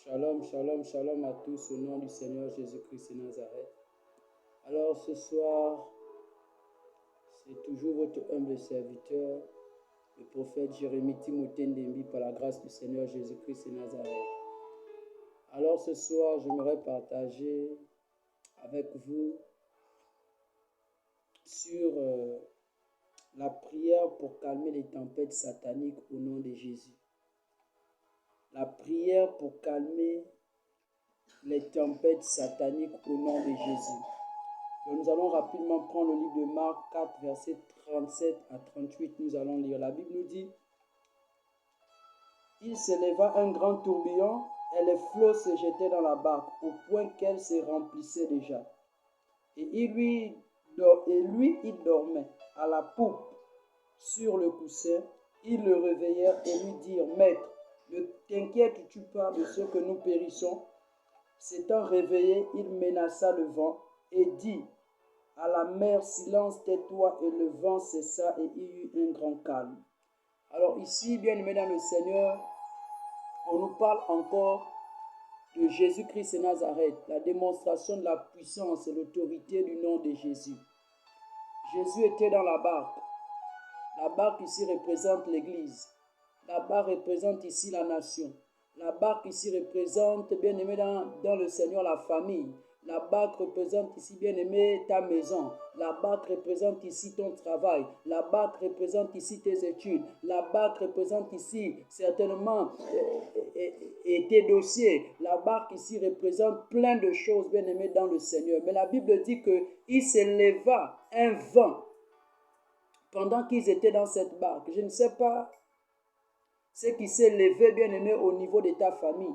Shalom, shalom, shalom à tous au nom du Seigneur Jésus-Christ de Nazareth. Alors ce soir, c'est toujours votre humble serviteur, le prophète Jérémie Timothée Ndembi, par la grâce du Seigneur Jésus-Christ de Nazareth. Alors ce soir, j'aimerais partager avec vous sur la prière pour calmer les tempêtes sataniques au nom de Jésus. La prière pour calmer les tempêtes sataniques au nom de Jésus. Donc nous allons rapidement prendre le livre de Marc 4, versets 37 à 38. Nous allons lire. La Bible nous dit: il s'éleva un grand tourbillon et les flots se jetaient dans la barque au point qu'elle se remplissait déjà. Et lui, il dormait à la poupe sur le coussin. Ils le réveillèrent et lui dirent: Maître, ne t'inquiètes-tu pas de ce que nous périssons? S'étant réveillé, il menaça le vent et dit à la mer: silence, tais-toi. Et le vent cessa et il y eut un grand calme. Alors ici, bien-aimés dans le Seigneur, on nous parle encore de Jésus-Christ de Nazareth, la démonstration de la puissance et l'autorité du nom de Jésus. Jésus était dans la barque. La barque ici représente l'Église. La barque représente ici la nation. La barque ici représente, bien-aimé dans le Seigneur, la famille. La barque représente ici, bien-aimé, ta maison. La barque représente ici ton travail. La barque représente ici tes études. La barque représente ici certainement tes dossiers. La barque ici représente plein de choses, bien-aimé, dans le Seigneur. Mais la Bible dit qu'il s'éleva un vent pendant qu'ils étaient dans cette barque. Je ne sais pas ce qui s'est levé, bien-aimé, au niveau de ta famille.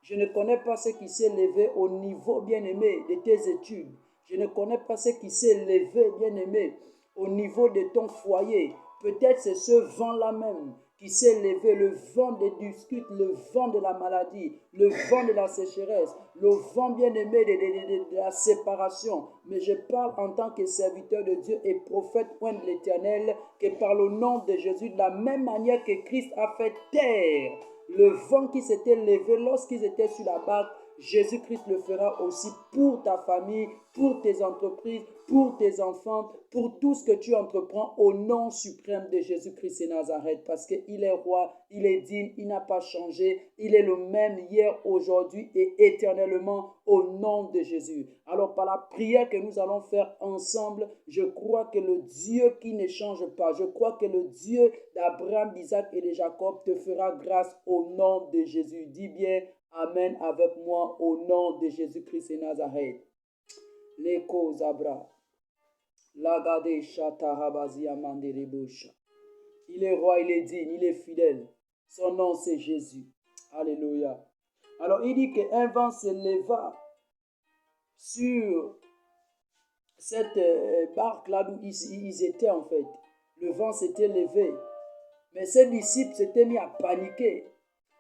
Je ne connais pas ce qui s'est levé au niveau, bien-aimé, de tes études. Je ne connais pas ce qui s'est levé, bien-aimé, au niveau de ton foyer. Peut-être c'est ce vent-là même qui s'est levé, le vent des disputes, le vent de la maladie, le vent de la sécheresse, le vent, bien-aimé, de la séparation. Mais je parle en tant que serviteur de Dieu et prophète point de l'Éternel, que par le nom de Jésus, de la même manière que Christ a fait taire le vent qui s'était levé lorsqu'ils étaient sur la barque, Jésus-Christ le fera aussi pour ta famille, pour tes entreprises, pour tes enfants, pour tout ce que tu entreprends au nom suprême de Jésus-Christ de Nazareth. Parce qu'il est roi, il est digne, il n'a pas changé. Il est le même hier, aujourd'hui et éternellement au nom de Jésus. Alors par la prière que nous allons faire ensemble, je crois que le Dieu qui ne change pas, je crois que le Dieu d'Abraham, d'Isaac et de Jacob te fera grâce au nom de Jésus. Dis bien Amen avec moi au nom de Jésus-Christ de Nazareth. Leko Zabra. Lagade Shatahabazia Manderebosha. Il est roi, il est digne, il est fidèle. Son nom c'est Jésus. Alléluia. Alors il dit qu'un vent se leva sur cette barque-là où ils étaient en fait. Le vent s'était levé. Mais ces disciples s'étaient mis à paniquer.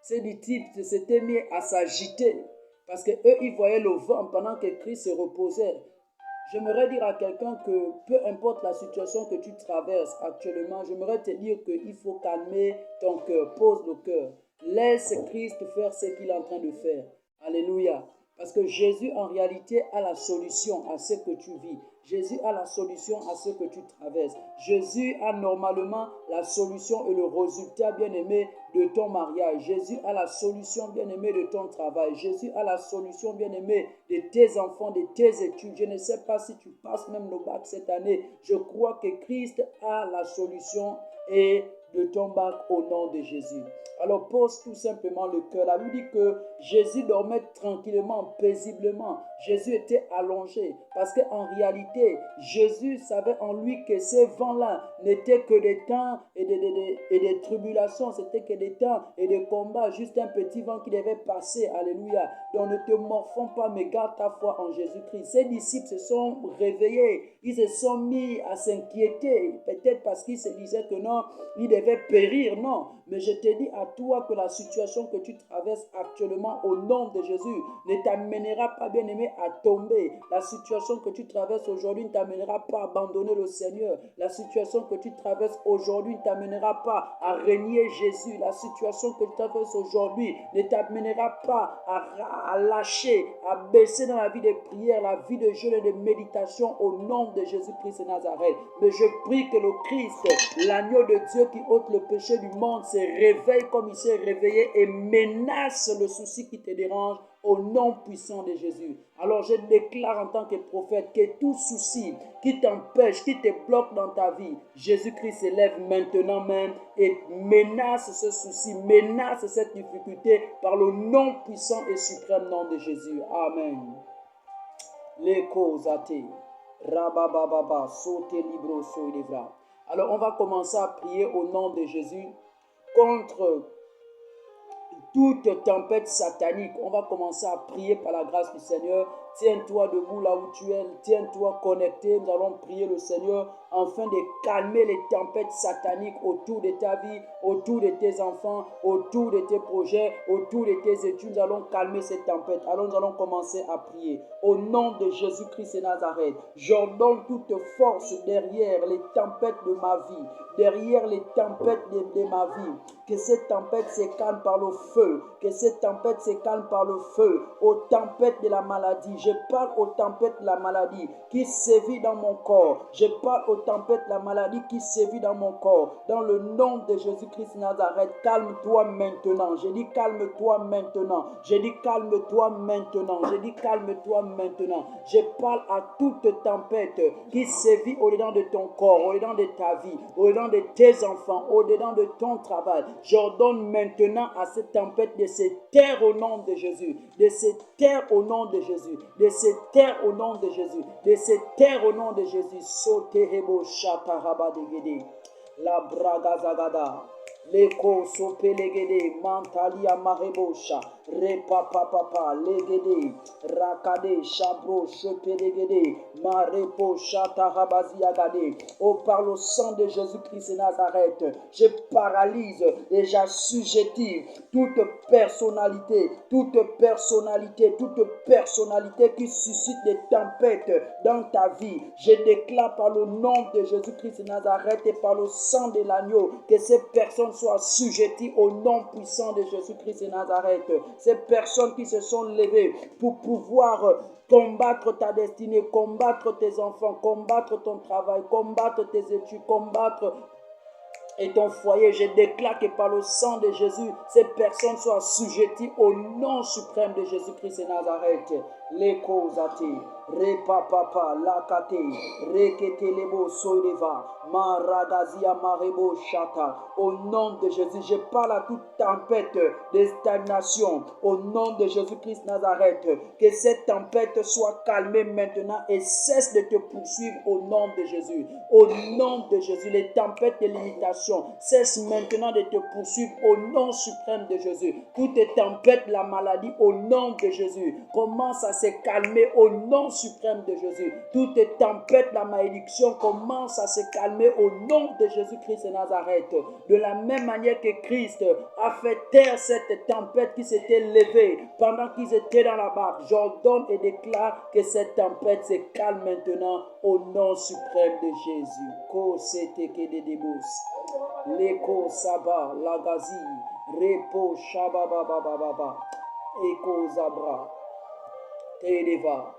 Ces disciples s'étaient mis à s'agiter. Parce qu'eux, ils voyaient le vent pendant que Christ se reposait. J'aimerais dire à quelqu'un que peu importe la situation que tu traverses actuellement, j'aimerais te dire qu'il faut calmer ton cœur. Pose le cœur. Laisse Christ faire ce qu'il est en train de faire. Alléluia. Parce que Jésus, en réalité, a la solution à ce que tu vis. Jésus a la solution à ce que tu traverses. Jésus a normalement la solution et le résultat, bien-aimé, de ton mariage. Jésus a la solution, bien-aimé, de ton travail. Jésus a la solution, bien-aimé, de tes enfants, de tes études. Je ne sais pas si tu passes même le bac cette année. Je crois que Christ a la solution et de ton bac au nom de Jésus. Alors pose tout simplement le cœur. La Bible dit que Jésus dormait tranquillement, paisiblement. Jésus était allongé parce qu'en réalité, Jésus savait en lui que ces vents-là n'étaient que des temps et des tribulations. C'était que des temps et des combats. Juste un petit vent qui devait passer. Alléluia. Donc ne te morfonds pas, mais garde ta foi en Jésus-Christ. Ses disciples se sont réveillés. Ils se sont mis à s'inquiéter. Peut-être parce qu'ils se disaient que non, il devait périr, non. Mais je te dis à toi que la situation que tu traverses actuellement au nom de Jésus ne t'amènera pas, bien-aimé, à tomber. La situation que tu traverses aujourd'hui ne t'amènera pas à abandonner le Seigneur. La situation que tu traverses aujourd'hui ne t'amènera pas à renier Jésus. La situation que tu traverses aujourd'hui ne t'amènera pas à lâcher, à baisser dans la vie de prière, la vie de jeûne et de méditation au nom de Jésus-Christ de Nazareth. Mais je prie que le Christ, l'agneau de Dieu qui ôte le péché du monde, se réveille comme il s'est réveillé et menace le souci qui te dérange au nom puissant de Jésus. Alors je déclare en tant que prophète que tout souci qui t'empêche, qui te bloque dans ta vie, Jésus-Christ s'élève maintenant même et menace ce souci, menace cette difficulté par le nom puissant et suprême nom de Jésus. Amen. Les causes athées. Rabababa, saute libro, soilevra. Alors on va commencer à prier au nom de Jésus contre toute tempête satanique. On va commencer à prier par la grâce du Seigneur. Tiens-toi debout là où tu es, tiens-toi connecté. Nous allons prier le Seigneur afin de calmer les tempêtes sataniques autour de ta vie, autour de tes enfants, autour de tes projets, autour de tes études. Nous allons calmer ces tempêtes. Alors nous allons commencer à prier. Au nom de Jésus-Christ de Nazareth, j'ordonne toute force derrière les tempêtes de ma vie, derrière les tempêtes de ma vie. Que cette tempête se calme par le feu, que cette tempête se calme par le feu, aux tempêtes de la maladie. Je parle aux tempêtes de la maladie qui sévit dans mon corps. Je parle aux tempêtes de la maladie qui sévit dans mon corps. Dans le nom de Jésus-Christ de Nazareth, calme-toi maintenant. Je dis calme-toi maintenant. Je dis calme-toi maintenant. Je dis calme-toi maintenant. Je parle à toute tempête qui sévit au-dedans de ton corps, au-dedans de ta vie, au-dedans de tes enfants, au-dedans de ton travail. J'ordonne maintenant à cette tempête de se taire au nom de Jésus, de se taire au nom de Jésus, de se taire au nom de Jésus, de se taire au nom de Jésus. Soterebo shataraba degede, la bragazagada. Leko sopelegede mantalia marebosha repa papa legede rakade chabro chepelegede marepo chata rabaziagade. Oh, par le sang de Jésus-Christ de Nazareth, je paralyse et j'assujettis toute personnalité qui suscite des tempêtes dans ta vie. Je déclare par le nom de Jésus-Christ de Nazareth et par le sang de l'agneau que ces personnes soient assujetties au nom puissant de Jésus-Christ de Nazareth. Ces personnes qui se sont levées pour pouvoir combattre ta destinée, combattre tes enfants, combattre ton travail, combattre tes études, combattre et ton foyer, je déclare que par le sang de Jésus, ces personnes soient assujetties au nom suprême de Jésus-Christ de Nazareth. Les causes repa papa, lakate, rekete lebo soileva, maragazia marebo chata. Au nom de Jésus, je parle à toute tempête de stagnation. Au nom de Jésus-Christ de Nazareth, que cette tempête soit calmée maintenant et cesse de te poursuivre au nom de Jésus. Au nom de Jésus, les tempêtes de limitation cessent maintenant de te poursuivre au nom suprême de Jésus. Toute tempête de la maladie au nom de Jésus commence à se calmer au nom suprême de Jésus. Toute tempête de la malédiction commence à se calmer au nom de Jésus-Christ de Nazareth. De la même manière que Christ a fait taire cette tempête qui s'était levée pendant qu'ils étaient dans la barque, j'ordonne et déclare que cette tempête se calme maintenant au nom suprême de Jésus. Ko seteke de debos, leko saba lagazi, repo shabababababa, eko zabra, tedeva,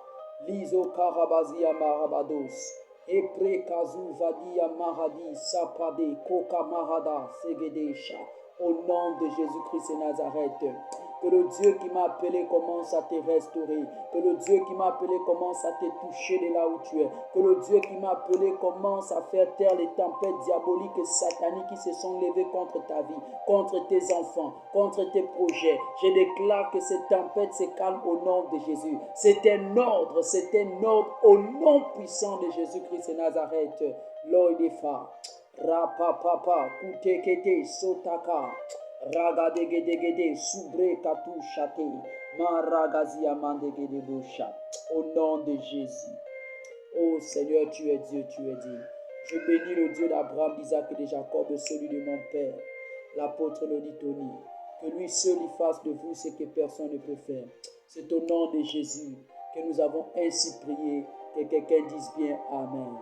lizo karabazia marabados, epre kazu vadia maradi sapade koka marada segedesha. Au nom de Jésus-Christ de Nazareth, que le Dieu qui m'a appelé commence à te restaurer, que le Dieu qui m'a appelé commence à te toucher de là où tu es, que le Dieu qui m'a appelé commence à faire taire les tempêtes diaboliques et sataniques qui se sont levées contre ta vie, contre tes enfants, contre tes projets. Je déclare que cette tempête se calme au nom de Jésus. C'est un ordre au nom puissant de Jésus-Christ de Nazareth. Loïdefa. Rapapapa, kutekete, sotaka, ragadegedegede, subre katu chate, maragazia mandegede boucha. Au nom de Jésus. Oh Seigneur, tu es Dieu, tu es digne. Je bénis le Dieu d'Abraham, d'Isaac et de Jacob, celui de mon Père, l'apôtre Lodi Tony. Que lui seul y fasse de vous ce que personne ne peut faire. C'est au nom de Jésus que nous avons ainsi prié. Que quelqu'un dise bien Amen.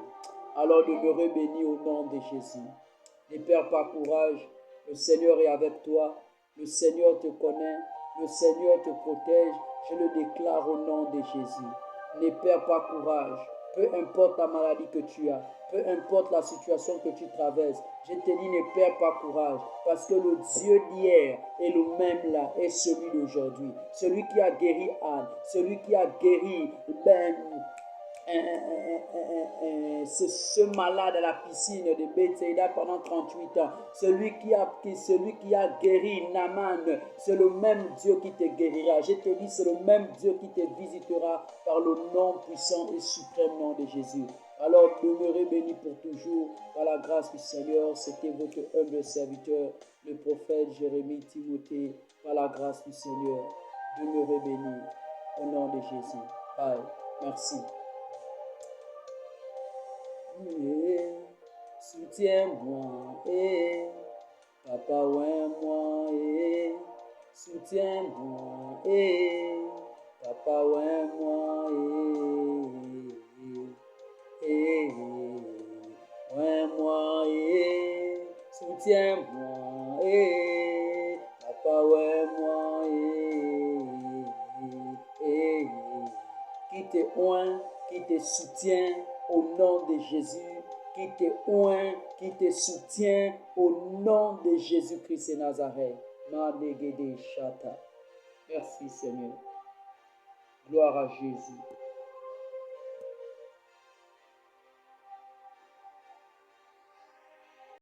Alors demeurez bénis au nom de Jésus. Ne perds pas courage. Le Seigneur est avec toi. Le Seigneur te connaît. Le Seigneur te protège. Je le déclare au nom de Jésus. Ne perds pas courage. Peu importe la maladie que tu as, peu importe la situation que tu traverses, je te dis ne perds pas courage parce que le Dieu d'hier est le même là et celui d'aujourd'hui. Celui qui a guéri Anne, celui qui a guéri ce malade à la piscine de Bethsaïda pendant 38 ans, celui qui a guéri Naaman, c'est le même Dieu qui te guérira. Je te dis, c'est le même Dieu qui te visitera par le nom puissant et suprême nom de Jésus. Alors demeurez bénis pour toujours par la grâce du Seigneur. C'était votre humble serviteur, le prophète Jérémie Timothée, par la grâce du Seigneur. Demeurez bénis au nom de Jésus. Bye. Merci. Soutiens-moi, Papa, ouais, moi, soutiens-moi, Papa, ouais, moi, ouais, moi, soutiens-moi, Papa, ouais, moi, qui te oint, qui te soutient au nom de Jésus, qui te oint, qui te soutient au nom de Jésus-Christ et Nazareth. Merci Seigneur. Gloire à Jésus.